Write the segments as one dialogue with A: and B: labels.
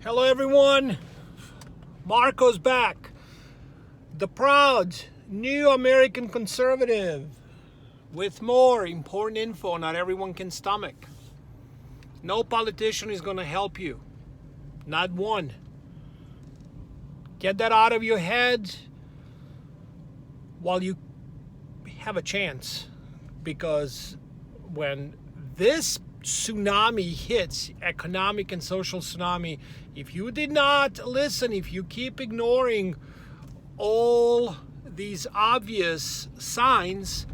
A: Hello everyone, Marco's back. The proud new American conservative with more important info not everyone can stomach. No politician is going to help you. Not one. Get that out of your head while you have a chance. Because when this tsunami hits, economic and social tsunami, if you did not listen, if you keep ignoring all these obvious signs,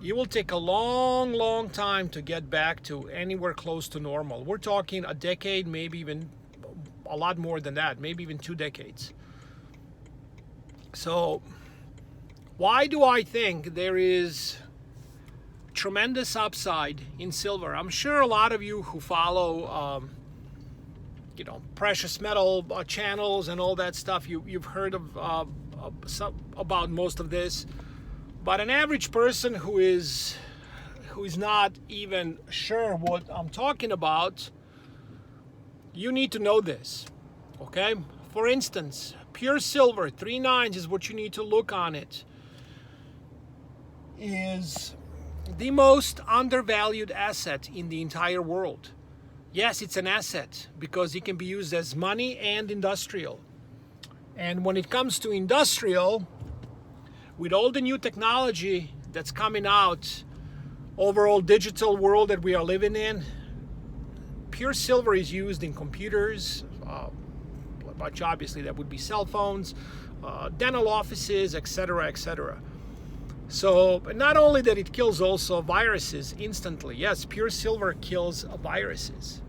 A: you will take a long time to get back to anywhere close to normal. We're talking a decade, maybe even a lot more than that, maybe even 2 decades. So why do I think there is tremendous upside in silver? I'm sure a lot of you who follow precious metal channels and all that stuff, you've heard of about most of this. But an average person who is not even sure what I'm talking about, you need to know this, okay? For instance, pure silver, 3 nines is what you need to look on it, is the most undervalued asset in the entire world. Yes, it's an asset because it can be used as money and industrial. And when it comes to industrial, with all the new technology that's coming out, overall digital world that we are living in, pure silver is used in computers, much obviously that would be cell phones, dental offices, etc., etc. So not only that it kills also viruses instantly. Yes, pure silver kills viruses.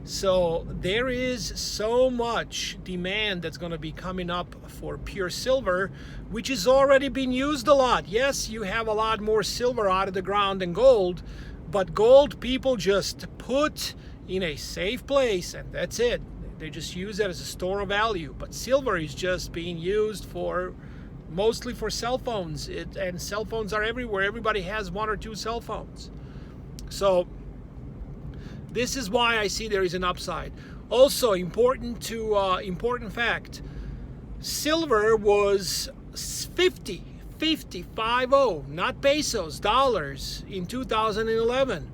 A: So there is so much demand that's going to be coming up for pure silver, which is already being used a lot. Yes, you have a lot more silver out of the ground than gold, but gold people just put in a safe place and that's it. They just use it as a store of value. But silver is just being used mostly for cell phones, and cell phones are everywhere. Everybody has 1 or 2 cell phones. So this is why I see there is an upside. Also, important fact, silver was 50, not pesos, dollars in 2011.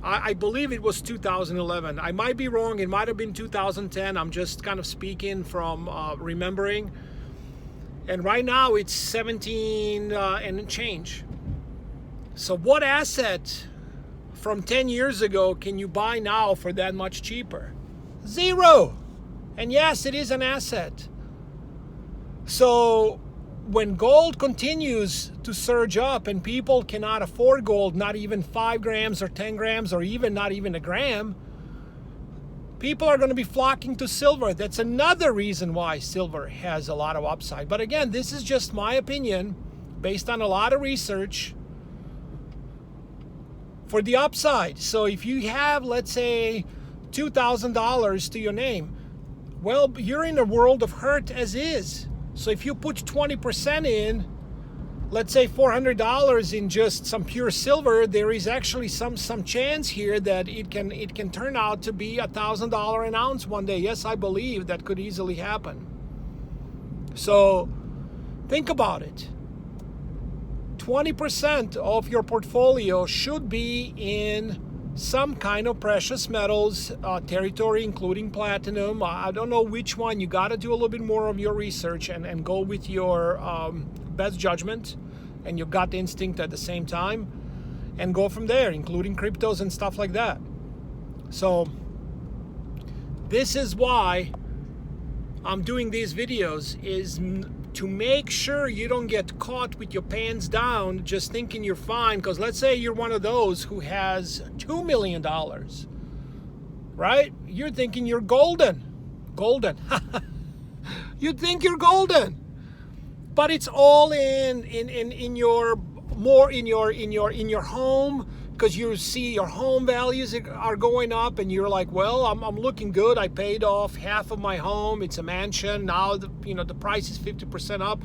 A: I believe it was 2011. I might be wrong. It might have been 2010. I'm just kind of speaking from remembering. And right now it's 17 and change. So what asset from 10 years ago can you buy now for that much cheaper? Zero. And yes, it is an asset. So when gold continues to surge up and people cannot afford gold, not even 5 grams or 10 grams or even not even a gram, people are going to be flocking to silver. That's another reason why silver has a lot of upside. But again, this is just my opinion based on a lot of research for the upside. So if you have, let's say, $2,000 to your name, well, you're in a world of hurt as is. So if you put 20% in, let's say $400 in just some pure silver, there is actually some chance here that it can turn out to be $1,000 an ounce one day. Yes, I believe that could easily happen. So think about it. 20% of your portfolio should be in some kind of precious metals territory, including platinum. I don't know which one. You got to do a little bit more of your research and go with your best judgment and your gut instinct at the same time and go from there, including cryptos and stuff like that. So this is why I'm doing these videos, is to make sure you don't get caught with your pants down just thinking you're fine. Because let's say you're one of those who has $2 million, right? You're thinking you're golden. You think you're golden, but it's all in your home, because you see your home values are going up and you're like, well, I'm looking good. I paid off half of my home. It's a mansion. Now the price is 50% up.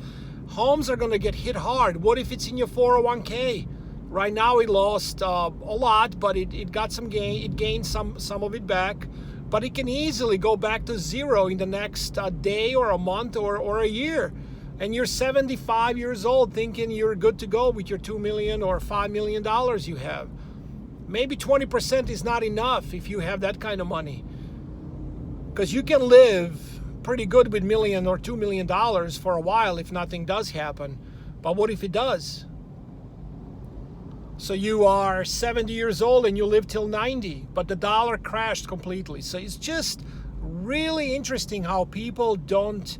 A: Homes are going to get hit hard. What if it's in your 401k? Right now it lost a lot, but it got some gain. It gained some of it back. but it can easily go back to zero in the next day or a month or a year. And you're 75 years old thinking you're good to go with your $2 million or $5 million you have. Maybe 20% is not enough if you have that kind of money. Because you can live pretty good with $1 million or $2 million for a while if nothing does happen. But what if it does? So you are 70 years old and you live till 90, but the dollar crashed completely. So it's just really interesting how people don't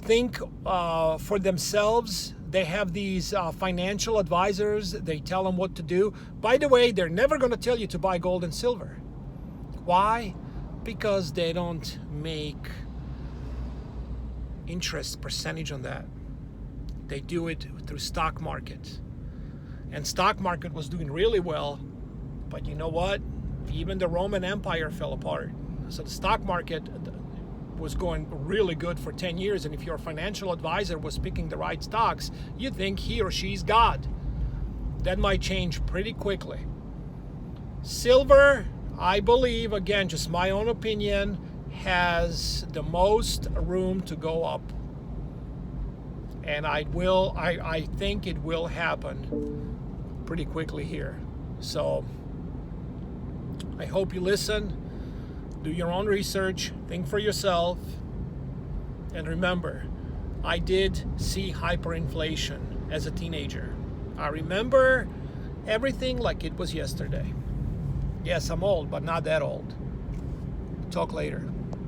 A: think for themselves. They have these financial advisors. They tell them what to do. By the way, they're never going to tell you to buy gold and silver. Why? Because they don't make interest percentage on that. They do it through stock market. And stock market was doing really well. But you know what? Even the Roman Empire fell apart. So the stock market was going really good for 10 years, and if your financial advisor was picking the right stocks, you think he or she's God. That might change pretty quickly. Silver, I believe, again, just my own opinion, has the most room to go up. And I think it will happen pretty quickly here. So I hope you listen. Do your own research, think for yourself, and remember, I did see hyperinflation as a teenager. I remember everything like it was yesterday. Yes, I'm old, but not that old. Talk later.